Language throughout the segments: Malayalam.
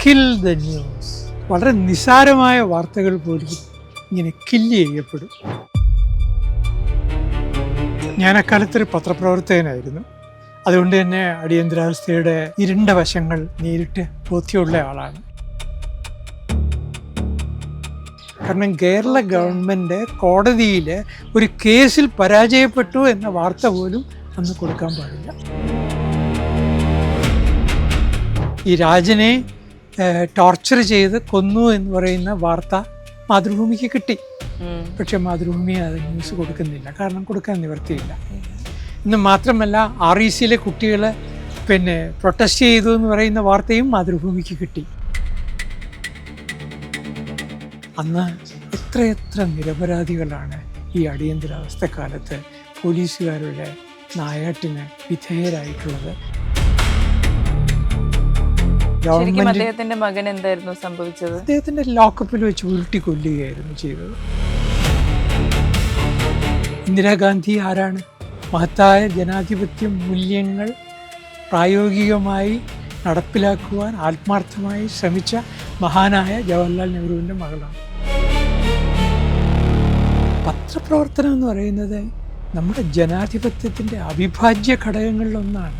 Kill the news. വളരെ നിസ്സാരമായ വാർത്തകൾ പോലും ഇങ്ങനെ കില്ല് ചെയ്യപ്പെടും. ഞാൻ അക്കാലത്തൊരു പത്രപ്രവർത്തകനായിരുന്നു. അതുകൊണ്ട് തന്നെ അടിയന്തരാവസ്ഥയുടെ ഇരുണ്ട വശങ്ങൾ നേരിട്ട് ബോധ്യമുള്ള ആളാണ്. കാരണം കേരള ഗവൺമെൻറ് കോടതിയിൽ ഒരു കേസിൽ പരാജയപ്പെട്ടു എന്ന വാർത്ത പോലും അന്ന് കൊടുക്കാൻ പാടില്ല. ഈ രാജനെ ടോർച്ചർ ചെയ്ത് കൊന്നു എന്ന് പറയുന്ന വാർത്ത മാതൃഭൂമിക്ക് കിട്ടി. പക്ഷെ മാതൃഭൂമി അത് ന്യൂസ് കൊടുക്കുന്നില്ല, കാരണം കൊടുക്കാൻ നിവർത്തിയില്ല. ഇന്ന് മാത്രമല്ല, RECയിലെ കുട്ടികൾ പ്രൊട്ടസ്റ്റ് ചെയ്തു എന്ന് പറയുന്ന വാർത്തയും മാതൃഭൂമിക്ക് കിട്ടി. അന്ന് എത്രയെത്ര നിരപരാധികളാണ് ഈ അടിയന്തരാവസ്ഥ കാലത്ത് പോലീസുകാരുടെ നായാട്ടിന് വിധേയരായിട്ടുള്ളത്. അദ്ദേഹത്തിന്റെ മകൻ എന്തായിരുന്നു സംഭവിച്ചത്? അദ്ദേഹത്തിന്റെ ലോക്കപ്പിൽ വെച്ച് ഉരുട്ടി കൊല്ലുകയായിരുന്നു ചെയ്തത്. ഇന്ദിരാഗാന്ധി ആരാണ്? മഹത്തായ ജനാധിപത്യ മൂല്യങ്ങൾ പ്രായോഗികമായി നടപ്പിലാക്കുവാൻ ആത്മാർത്ഥമായി ശ്രമിച്ച മഹാനായ ജവഹർലാൽ നെഹ്റുവിൻ്റെ മകളാണ്. പത്രപ്രവർത്തനം എന്ന് പറയുന്നത് നമ്മുടെ ജനാധിപത്യത്തിൻ്റെ അവിഭാജ്യ ഘടകങ്ങളിലൊന്നാണ്.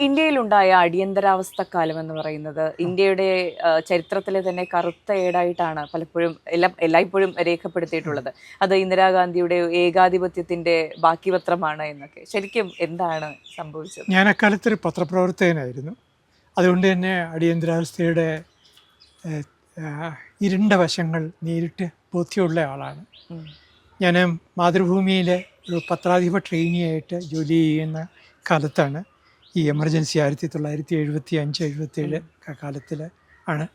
ഇന്ത്യയിലുണ്ടായ അടിയന്തരാവസ്ഥ കാലം എന്ന് പറയുന്നത് ഇന്ത്യയുടെ ചരിത്രത്തിലെ തന്നെ കറുത്ത ഏടായിട്ടാണ് പലപ്പോഴും എല്ലായ്പ്പോഴും രേഖപ്പെടുത്തിയിട്ടുള്ളത്. അത് ഇന്ദിരാഗാന്ധിയുടെ ഏകാധിപത്യത്തിന്റെ ബാക്കി പത്രമാണ് എന്നൊക്കെ. ശരിക്കും എന്താണ് സംഭവിച്ചത്? ഞാൻ അക്കാലത്തൊരു പത്രപ്രവർത്തകനായിരുന്നു. അതുകൊണ്ട് തന്നെ അടിയന്തരാവസ്ഥയുടെ ഇരുണ്ട വശങ്ങൾ നേരിട്ട് ബോധ്യമുള്ള ആളാണ്. ഞാൻ മാതൃഭൂമിയിലെ ഒരു പത്രാധിപ ട്രെയിനിയായിട്ട് ജോലി ചെയ്യുന്ന കാലത്താണ് ഈ എമർജൻസി 1975-77 കാലത്തിൽ ആണ്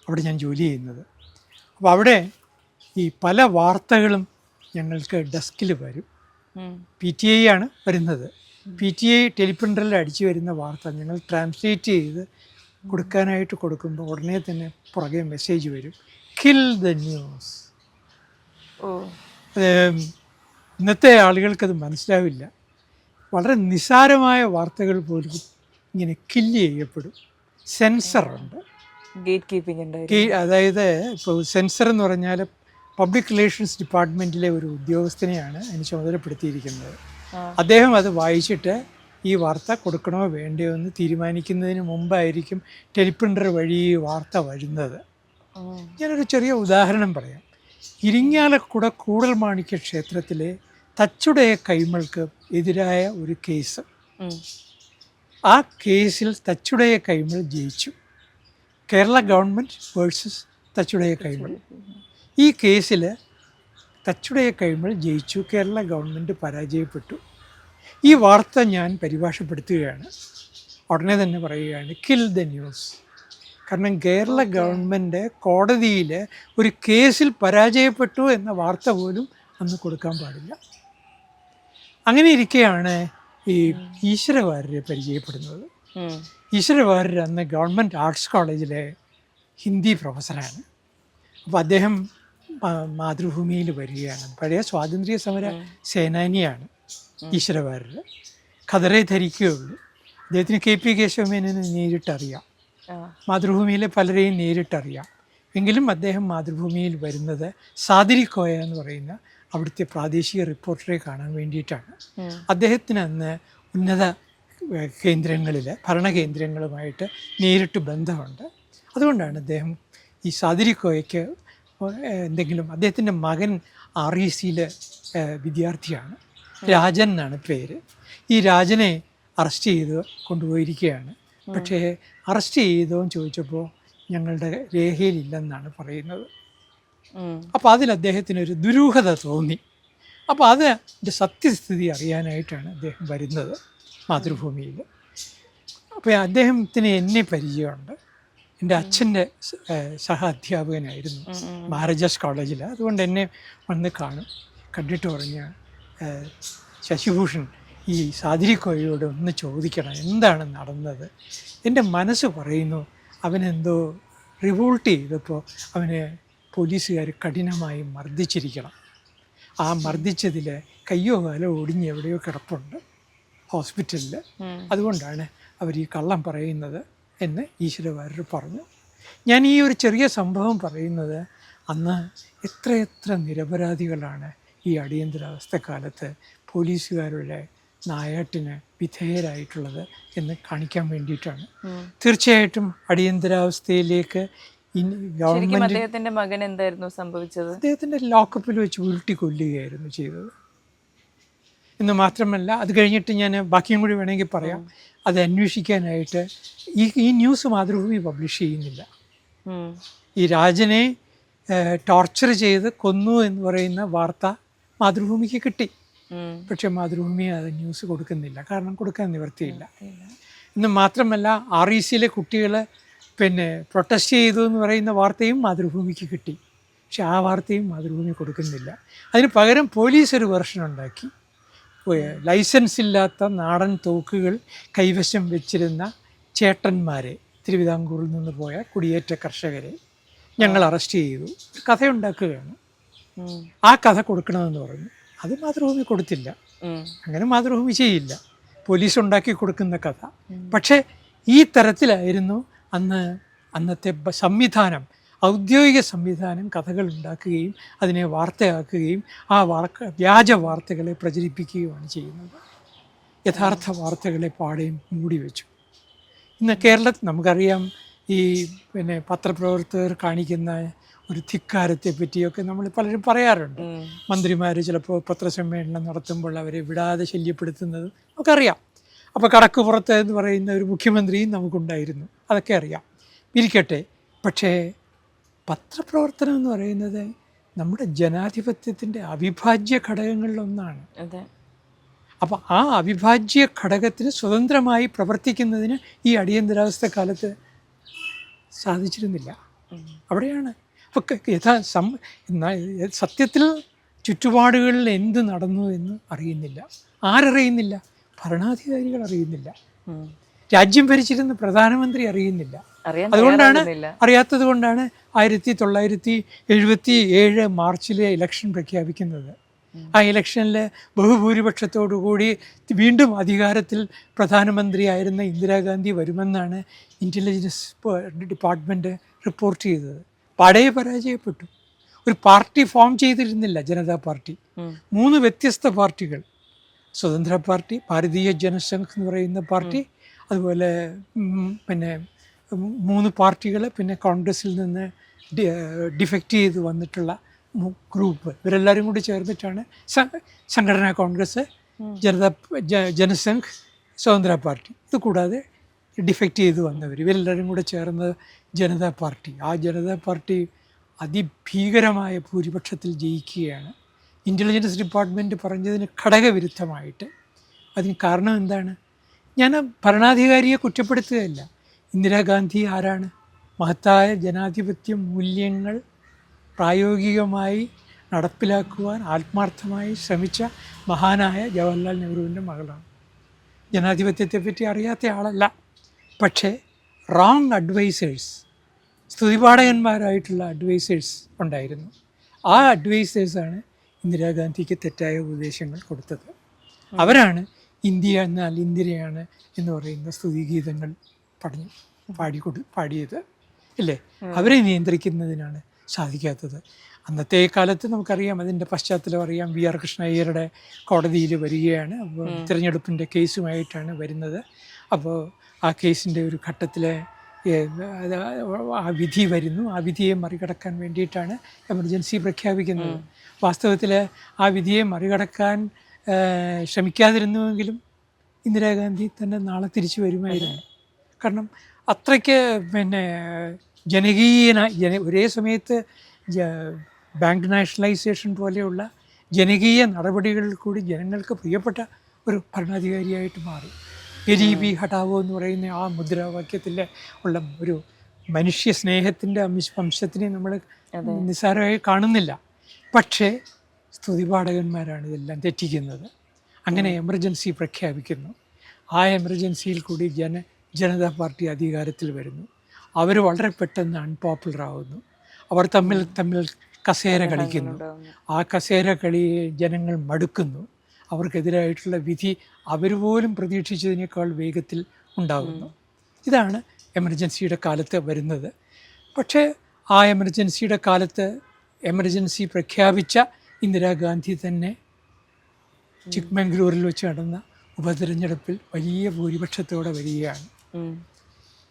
അവിടെ ഞാൻ ജോലി ചെയ്യുന്നത്. അപ്പോൾ അവിടെ ഈ പല വാർത്തകളും ഞങ്ങൾക്ക് ഡെസ്കിൽ വരും. PTI ആണ് വരുന്നത്. PTI ടെലിപ്രിൻ്ററിൽ അടിച്ചു വരുന്ന വാർത്ത ഞങ്ങൾ ട്രാൻസ്ലേറ്റ് ചെയ്ത് കൊടുക്കാനായിട്ട് കൊടുക്കുമ്പോൾ ഉടനെ തന്നെ പുറകെ മെസ്സേജ് വരും, കിൽ ദ ന്യൂസ്. ഇന്നത്തെ ആളുകൾക്കത് മനസ്സിലാവില്ല. വളരെ നിസ്സാരമായ വാർത്തകൾ പോലും ഇങ്ങനെ കില്ല് ചെയ്യപ്പെടും. സെൻസറുണ്ട്, ഗേറ്റ് കീപ്പിംഗ് ഉണ്ട്. അതായത് ഇപ്പോൾ സെൻസർ എന്ന് പറഞ്ഞാൽ പബ്ലിക് റിലേഷൻസ് ഡിപ്പാർട്ട്മെൻറ്റിലെ ഒരു ഉദ്യോഗസ്ഥനെയാണ് അതിന് ചുമതലപ്പെടുത്തിയിരിക്കുന്നത്. അദ്ദേഹം അത് വായിച്ചിട്ട് ഈ വാർത്ത കൊടുക്കണോ വേണ്ടയോ എന്ന് തീരുമാനിക്കുന്നതിന് മുമ്പായിരിക്കും ടെലിപ്രിൻ്റർ വഴി ഈ വാർത്ത വരുന്നത്. ഞാനൊരു ചെറിയ ഉദാഹരണം പറയാം. ഇരിങ്ങാലക്കുട കൂടൽമാണിക്യ ക്ഷേത്രത്തിലെ തച്ചുടയ കൈമൾക്ക് എതിരായ ഒരു കേസ്. ആ കേസിൽ തച്ചുടയ കൈമൾ ജയിച്ചു. Kerala government versus Thachudaya Kaimal. ഈ കേസിൽ തച്ചുടയ കൈമൾ ജയിച്ചു, കേരള ഗവൺമെൻറ് പരാജയപ്പെട്ടു. ഈ വാർത്ത ഞാൻ പരിഭാഷപ്പെടുത്തുകയാണ്. ഉടനെ തന്നെ പറയുകയാണ്, കിൽ ദ ന്യൂസ്. കാരണം കേരള ഗവൺമെൻറ് കോടതിയിൽ ഒരു കേസിൽ പരാജയപ്പെട്ടു എന്ന വാർത്ത പോലും അന്ന് കൊടുക്കാൻ പാടില്ല. അങ്ങനെ ഇരിക്കെയാണ് ഈ ഈശ്വരവാര്യരെ പരിചയപ്പെടുന്നത്. ഈശ്വരവാര്യർ അന്ന് ഗവൺമെൻറ് ആർട്സ് കോളേജിലെ ഹിന്ദി പ്രൊഫസറാണ്. അപ്പോൾ അദ്ദേഹം മാതൃഭൂമിയിൽ വരികയാണ്. പഴയ സ്വാതന്ത്ര്യ സമര സേനാനിയാണ് ഈശ്വരവാര്യർ. ഖദറേ ധരിക്കുകയുള്ളൂ. അദ്ദേഹത്തിന് KP കേശവമേനോനെ നേരിട്ടറിയാം, മാതൃഭൂമിയിലെ പലരെയും നേരിട്ടറിയാം. എങ്കിലും അദ്ദേഹം മാതൃഭൂമിയിൽ വരുന്നത് സാദിരി കോയ എന്ന് പറയുന്ന അവിടുത്തെ പ്രാദേശിക റിപ്പോർട്ടറെ കാണാൻ വേണ്ടിയിട്ടാണ്. അദ്ദേഹത്തിന് അന്ന് ഉന്നത കേന്ദ്രങ്ങളിൽ ഭരണകേന്ദ്രങ്ങളുമായിട്ട് നേരിട്ട് ബന്ധമുണ്ട്. അതുകൊണ്ടാണ് അദ്ദേഹം ഈ സാദിരി കോയയ്ക്ക് എന്തെങ്കിലും, അദ്ദേഹത്തിൻ്റെ മകൻ RECയിൽ വിദ്യാർത്ഥിയാണ്, രാജൻ എന്നാണ് പേര്. ഈ രാജനെ അറസ്റ്റ് ചെയ്ത് കൊണ്ടുപോയിരിക്കുകയാണ്. പക്ഷേ അറസ്റ്റ് ചെയ്തോന്ന് ചോദിച്ചപ്പോൾ ഞങ്ങളുടെ രേഖയിലില്ലെന്നാണ് പറയുന്നത്. അപ്പോൾ അതിൽ അദ്ദേഹത്തിനൊരു ദുരൂഹത തോന്നി. അപ്പോൾ അതിൻ്റെ സത്യസ്ഥിതി അറിയാനായിട്ടാണ് അദ്ദേഹം വരുന്നത് മാതൃഭൂമിയിൽ. അപ്പോൾ അദ്ദേഹത്തിന് എന്നെ പരിചയമുണ്ട്. എൻ്റെ അച്ഛൻ്റെ സഹ അധ്യാപകനായിരുന്നു മഹാരാജാസ് കോളേജിൽ. അതുകൊണ്ട് എന്നെ വന്ന് കാണും. കണ്ടിട്ട് പറഞ്ഞ, ശശിഭൂഷൺ, ഈ സാദിരി കോയയോട് ഒന്ന് ചോദിക്കണം എന്താണ് നടന്നത്. എൻ്റെ മനസ്സ് പറയുന്നു അവനെന്തോ റിവോൾട്ട് ചെയ്തപ്പോൾ അവനെ പോലീസുകാർ കഠിനമായി മർദ്ദിച്ചിരിക്കണം. ആ മർദ്ദിച്ചതിൽ കയ്യോ കാലോ ഒടിഞ്ഞ് എവിടെയോ കിടപ്പുണ്ട് ഹോസ്പിറ്റലിൽ. അതുകൊണ്ടാണ് അവർ ഈ കള്ളം പറയുന്നത് എന്ന് ഈശ്വര വാര്യർ പറഞ്ഞു. ഞാൻ ഈ ഒരു ചെറിയ സംഭവം പറയുന്നത് അന്ന് എത്രയെത്ര നിരപരാധികളാണ് ഈ അടിയന്തരാവസ്ഥക്കാലത്ത് പോലീസുകാരുടെ നായാട്ടിന് വിധേയരായിട്ടുള്ളത് എന്ന് കാണിക്കാൻ വേണ്ടിയിട്ടാണ്. തീർച്ചയായിട്ടും അടിയന്തരാവസ്ഥയിലേക്ക് ഗവൺമെൻറ് അദ്ദേഹത്തിന്റെ മകൻ എന്തായിരുന്നു സംഭവിച്ചത്? അദ്ദേഹത്തിൻ്റെ ലോക്കപ്പിൽ വെച്ച് ഉരുട്ടി കൊല്ലുകയായിരുന്നു ചെയ്തത് എന്ന് മാത്രമല്ല, അത് കഴിഞ്ഞിട്ട് ഞാൻ ബാക്കിയും കൂടി വേണമെങ്കിൽ പറയാം. അത് അന്വേഷിക്കാനായിട്ട് ഈ ന്യൂസ് മാതൃഭൂമി പബ്ലിഷ് ചെയ്യുന്നില്ല. ഈ രാജനെ ടോർച്ചർ ചെയ്ത് കൊന്നു എന്ന് പറയുന്ന വാർത്ത മാതൃഭൂമിക്ക് കിട്ടി. പക്ഷെ മാതൃഭൂമി അത് ന്യൂസ് കൊടുക്കുന്നില്ല, കാരണം കൊടുക്കാൻ നിവർത്തിയില്ല. എന്ന് മാത്രമല്ല, RECയിലെ കുട്ടികൾ പ്രൊട്ടസ്റ്റ് ചെയ്തു എന്ന് പറയുന്ന വാർത്തയും മാതൃഭൂമിക്ക് കിട്ടി. പക്ഷെ ആ വാർത്തയും മാതൃഭൂമി കൊടുക്കുന്നില്ല. അതിന് പകരം പോലീസ് ഒരു വെർഷൻ ഉണ്ടാക്കി. ലൈസൻസ് ഇല്ലാത്ത നാടൻ തോക്കുകൾ കൈവശം വെച്ചിരുന്ന ചേട്ടന്മാരെ, തിരുവിതാംകൂറിൽ നിന്ന് പോയ കുടിയേറ്റ കർഷകരെ ഞങ്ങൾ അറസ്റ്റ് ചെയ്തു. കഥയുണ്ടാക്കുകയാണ്. ആ കഥ കൊടുക്കണമെന്ന് പറഞ്ഞു. അത് മാതൃഭൂമി കൊടുത്തില്ല. അങ്ങനെ മാതൃഭൂമി ചെയ്യില്ല, പോലീസ് ഉണ്ടാക്കി കൊടുക്കുന്ന കഥ. പക്ഷേ ഈ തരത്തിലായിരുന്നു അന്നത്തെ സംവിധാനം, ഔദ്യോഗിക സംവിധാനം കഥകൾ ഉണ്ടാക്കുകയും അതിനെ വാർത്തയാക്കുകയും ആ വ്യാജ വാർത്തകളെ പ്രചരിപ്പിക്കുകയുമാണ് ചെയ്യുന്നത്. യഥാർത്ഥ വാർത്തകളെ പാടെയും മൂടി വെച്ചു. ഇന്ന് കേരളത്തിൽ നമുക്കറിയാം, ഈ പത്രപ്രവർത്തകർ കാണിക്കുന്ന ഒരു ധിക്കാരത്തെ പറ്റിയൊക്കെ നമ്മൾ പലരും പറയാറുണ്ട്. മന്ത്രിമാർ ചിലപ്പോൾ പത്രസമ്മേളനം നടത്തുമ്പോൾ അവരെ വിടാതെ ശല്യപ്പെടുത്തുന്നതും നമുക്കറിയാം. അപ്പോൾ കടക്കുപുറത്ത് എന്ന് പറയുന്ന ഒരു മുഖ്യമന്ത്രിയും നമുക്കുണ്ടായിരുന്നു, അതൊക്കെ അറിയാം. ഇരിക്കട്ടെ. പക്ഷേ പത്രപ്രവർത്തനം എന്ന് പറയുന്നത് നമ്മുടെ ജനാധിപത്യത്തിൻ്റെ അവിഭാജ്യ ഘടകങ്ങളിലൊന്നാണ്. അപ്പോൾ ആ അവിഭാജ്യ ഘടകത്തിന് സ്വതന്ത്രമായി പ്രവർത്തിക്കുന്നതിന് ഈ അടിയന്തരാവസ്ഥ കാലത്ത് സാധിച്ചിരുന്നില്ല. അവിടെയാണ് അപ്പോൾ സത്യത്തിൽ ചുറ്റുപാടുകളിൽ എന്ത് നടന്നു എന്ന് അറിയുന്നില്ല. ആരറിയുന്നില്ല? ഭരണാധികാരികൾ അറിയുന്നില്ല. രാജ്യം ഭരിച്ചിരുന്ന പ്രധാനമന്ത്രി അറിയുന്നില്ല. അതുകൊണ്ടാണ്, അറിയാത്തത് കൊണ്ടാണ് 1977 മാർച്ചിലെ ഇലക്ഷൻ പ്രഖ്യാപിക്കുന്നത്. ആ ഇലക്ഷനിൽ ബഹുഭൂരിപക്ഷത്തോടുകൂടി വീണ്ടും അധികാരത്തിൽ പ്രധാനമന്ത്രിയായിരുന്ന ഇന്ദിരാഗാന്ധി വരുമെന്നാണ് ഇൻ്റലിജൻസ് ഡിപ്പാർട്ട്മെൻറ്റ് റിപ്പോർട്ട് ചെയ്തത്. പാടെ പരാജയപ്പെട്ടു. ഒരു പാർട്ടി ഫോം ചെയ്തിരുന്നില്ല, ജനതാ പാർട്ടി. 3 വ്യത്യസ്ത പാർട്ടികൾ, സ്വതന്ത്ര പാർട്ടി, ഭാരതീയ ജനസംഘ് എന്ന് പറയുന്ന പാർട്ടി, അതുപോലെ 3 പാർട്ടികൾ, പിന്നെ കോൺഗ്രസിൽ നിന്ന് ഡിഫെക്റ്റ് ചെയ്ത് വന്നിട്ടുള്ള ഗ്രൂപ്പ്. ഇവരെല്ലാവരും കൂടി ചേർന്നിട്ടാണ് സംഘടനാ കോൺഗ്രസ്, ജനസംഘ്, സ്വതന്ത്ര പാർട്ടി. ഇത് കൂടാതെ ഡിഫെക്റ്റ് ചെയ്ത് വന്നവർ, ഇവരെല്ലാവരും കൂടെ ചേർന്ന് ജനതാ പാർട്ടി. ആ ജനതാ പാർട്ടി അതിഭീകരമായ ഭൂരിപക്ഷത്തിൽ ജയിക്കുകയാണ്. ഇൻ്റലിജൻസ് ഡിപ്പാർട്ട്മെൻറ്റ് പറഞ്ഞതിന് ഘടകവിരുദ്ധമായിട്ട്. അതിന് കാരണം എന്താണ്? ഞാൻ ഭരണാധികാരിയെ കുറ്റപ്പെടുത്തുകയല്ല. ഇന്ദിരാഗാന്ധി ആരാണ്? മഹത്തായ ജനാധിപത്യ മൂല്യങ്ങൾ പ്രായോഗികമായി നടപ്പിലാക്കുവാൻ ആത്മാർത്ഥമായി ശ്രമിച്ച മഹാനായ ജവഹർലാൽ നെഹ്റുവിൻ്റെ മകളാണ്. ജനാധിപത്യത്തെപ്പറ്റി അറിയാത്ത ആളല്ല. പക്ഷേ റോങ് അഡ്വൈസേഴ്സ്, സ്തുതിപാഠകന്മാരായിട്ടുള്ള അഡ്വൈസേഴ്സ് ഉണ്ടായിരുന്നു. ആ അഡ്വൈസേഴ്സാണ് ഇന്ദിരാഗാന്ധിക്ക് തെറ്റായ ഉപദേശങ്ങൾ കൊടുത്തത്. അവരാണ് ഇന്ത്യ എന്നാൽ ഇന്ദിരയാണ് എന്ന് പറയുന്ന സ്തുതിഗീതങ്ങൾ പാടിയത് അല്ലേ? അവരെ നിയന്ത്രിക്കുന്നതിനാണ് സാധിക്കാത്തത്. അന്നത്തെ കാലത്ത് നമുക്കറിയാം, അതിൻ്റെ പശ്ചാത്തലം അറിയാം. VR കൃഷ്ണയ്യരുടെ കോടതിയിൽ വരികയാണ്. അപ്പോൾ തിരഞ്ഞെടുപ്പിൻ്റെ കേസുമായിട്ടാണ് വരുന്നത്. അപ്പോൾ ആ കേസിൻ്റെ ഒരു ഘട്ടത്തിൽ ആ വിധി വരുന്നു. ആ വിധിയെ മറികടക്കാൻ വേണ്ടിയിട്ടാണ് എമർജൻസി പ്രഖ്യാപിക്കുന്നത്. വാസ്തവത്തിൽ ആ വിധിയെ മറികടക്കാൻ ശ്രമിക്കാതിരുന്നുവെങ്കിലും ഇന്ദിരാഗാന്ധി തന്നെ നാളെ തിരിച്ചു വരുമായിരുന്നു. കാരണം അത്രയ്ക്ക് ഒരേ സമയത്ത് ബാങ്ക് നാഷണലൈസേഷൻ പോലെയുള്ള ജനകീയ നടപടികളിൽ കൂടി ജനങ്ങൾക്ക് പ്രിയപ്പെട്ട ഒരു ഭരണാധികാരിയായിട്ട് മാറി. ഗരീബി ഹഠാവോ എന്ന് പറയുന്ന ആ മുദ്രാവാക്യത്തിൽ ഉള്ള ഒരു മനുഷ്യ സ്നേഹത്തിൻ്റെ വംശത്തിനെ നമ്മൾ നിസ്സാരമായി കാണുന്നില്ല. പക്ഷേ സ്തുതിപാഠകന്മാരാണ് ഇതെല്ലാം തെറ്റിക്കുന്നത്. അങ്ങനെ എമർജൻസി പ്രഖ്യാപിക്കുന്നു. ആ എമർജൻസിയിൽ കൂടി ജനതാ പാർട്ടി അധികാരത്തിൽ വരുന്നു. അവർ വളരെ പെട്ടെന്ന് അൺപോപ്പുലർ ആവുന്നു. അവർ തമ്മിൽ കസേര കളിക്കുന്നു. ആ കസേര കളിയെ ജനങ്ങൾ മടുക്കുന്നു. അവർക്കെതിരായിട്ടുള്ള വിധി അവർ പോലും പ്രതീക്ഷിച്ചതിനേക്കാൾ വേഗത്തിൽ ഉണ്ടാകുന്നു. ഇതാണ് എമർജൻസിയുടെ കാലത്ത് വരുന്നത്. പക്ഷേ ആ എമർജൻസിയുടെ കാലത്ത് എമർജൻസി പ്രഖ്യാപിച്ച ഇന്ദിരാഗാന്ധി തന്നെ ചിക്മംഗ്ലൂരിൽ വെച്ച് നടന്ന ഉപതെരഞ്ഞെടുപ്പിൽ വലിയ ഭൂരിപക്ഷത്തോടെ വരികയാണ്.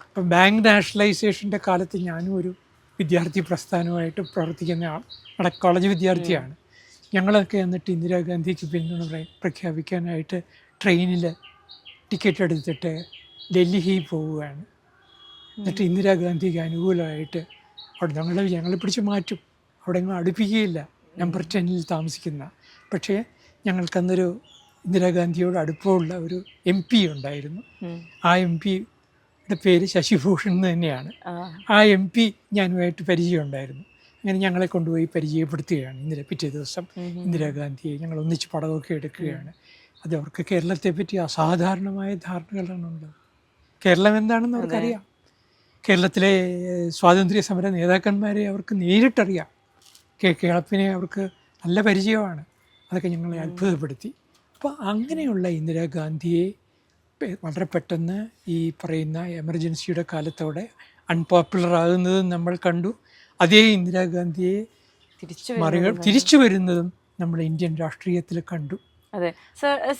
അപ്പം ബാങ്ക് നാഷണലൈസേഷൻ്റെ കാലത്ത് ഞാനും ഒരു വിദ്യാർത്ഥി പ്രസ്ഥാനമായിട്ട് പ്രവർത്തിക്കുന്ന കോളേജ് വിദ്യാർത്ഥിയാണ്. ഞങ്ങളൊക്കെ എന്നിട്ട് ഇന്ദിരാഗാന്ധിക്ക് പിന്തുണ പ്രഖ്യാപിക്കാനായിട്ട് ട്രെയിനിൽ ടിക്കറ്റ് എടുത്തിട്ട് ഡൽഹിയിൽ പോവുകയാണ്. എന്നിട്ട് ഇന്ദിരാഗാന്ധിക്ക് അനുകൂലമായിട്ട് അവിടെ ഞങ്ങൾ പിടിച്ച് മാറ്റും, അവിടെ ഒന്നും അടുപ്പിക്കുകയില്ല, നമ്പർ 10 താമസിക്കുന്ന. പക്ഷേ ഞങ്ങൾക്കന്നൊരു ഇന്ദിരാഗാന്ധിയോട് അടുപ്പമുള്ള ഒരു MP ഉണ്ടായിരുന്നു. ആ MPയുടെ പേര് ശശിഭൂഷൺ എന്ന് തന്നെയാണ്. ആ MP ഞാനുമായിട്ട് പരിചയമുണ്ടായിരുന്നു. അങ്ങനെ ഞങ്ങളെ കൊണ്ടുപോയി പരിചയപ്പെടുത്തുകയാണ്. പിറ്റേ ദിവസം ഇന്ദിരാഗാന്ധിയെ ഞങ്ങൾ ഒന്നിച്ച് പടമൊക്കെ എടുക്കുകയാണ്. അത് അവർക്ക് കേരളത്തെപ്പറ്റി അസാധാരണമായ ധാരണകളാണുള്ളത്. കേരളം എന്താണെന്ന് അവർക്കറിയാം. കേരളത്തിലെ സ്വാതന്ത്ര്യ സമര നേതാക്കന്മാരെ അവർക്ക് നേരിട്ടറിയാം. കേളപ്പിനെ അവർക്ക് നല്ല പരിചയമാണ്. അതൊക്കെ ഞങ്ങളെ അത്ഭുതപ്പെടുത്തി. അപ്പോൾ അങ്ങനെയുള്ള ഇന്ദിരാഗാന്ധിയെ വളരെ പെട്ടെന്ന് ഈ പറയുന്ന എമർജൻസിയുടെ കാലത്തോടെ അൺപോപ്പുലർ ആകുന്നതും നമ്മൾ കണ്ടു. അതേ ഇന്ദിരാഗാന്ധിയെ തിരിച്ചു വരുന്നതും നമ്മൾ ഇന്ത്യൻ രാഷ്ട്രീയത്തിൽ കണ്ടു. അതെ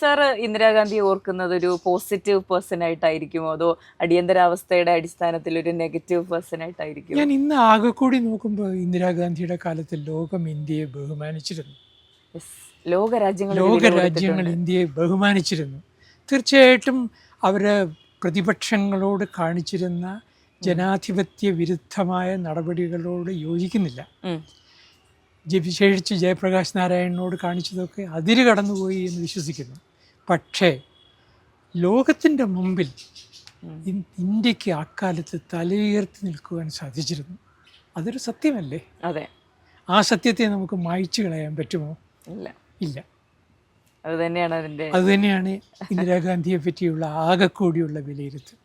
സാർ ഇന്ദിരാഗാന്ധി ഓർക്കുന്നത് ഒരു പോസിറ്റീവ് പേഴ്സൺ ആയിട്ടായിരിക്കുമോ അതോ അടിയന്തരാവസ്ഥയുടെ അടിസ്ഥാനത്തിൽ ഒരു നെഗറ്റീവ് പേഴ്സൺ ആയിട്ടായിരിക്കും? ഞാൻ ഇന്ന് ആകെ കൂടി നോക്കുമ്പോൾ ഇന്ദിരാഗാന്ധിയുടെ കാലത്ത് ലോകം ഇന്ത്യയെ ബഹുമാനിച്ചിരുന്നു. ലോകരാജ്യങ്ങൾ ഇന്ത്യയെ ബഹുമാനിച്ചിരുന്നു. തീർച്ചയായിട്ടും അവർ പ്രതിപക്ഷങ്ങളോട് കാണിച്ചിരുന്ന ജനാധിപത്യ വിരുദ്ധമായ നടപടികളോട് യോജിക്കുന്നില്ല. വിശേഷിച്ച് ജയപ്രകാശ് നാരായണനോട് കാണിച്ചതൊക്കെ അതിര് കടന്നുപോയി എന്ന് വിശ്വസിക്കുന്നു. പക്ഷേ ലോകത്തിൻ്റെ മുമ്പിൽ ഇന്ത്യക്ക് അക്കാലത്ത് തലയുയർത്തി നിൽക്കുവാൻ സാധിച്ചിരുന്നു. അതൊരു സത്യമല്ലേ? അതെ. ആ സത്യത്തെ നമുക്ക് മായ്ച്ചു കളയാൻ പറ്റുമോ? ഇല്ല. അത് തന്നെയാണ് ഇന്ദിരാഗാന്ധിയെ പറ്റിയുള്ള ആകെക്കൂടിയുള്ള വിലയിരുത്തൽ.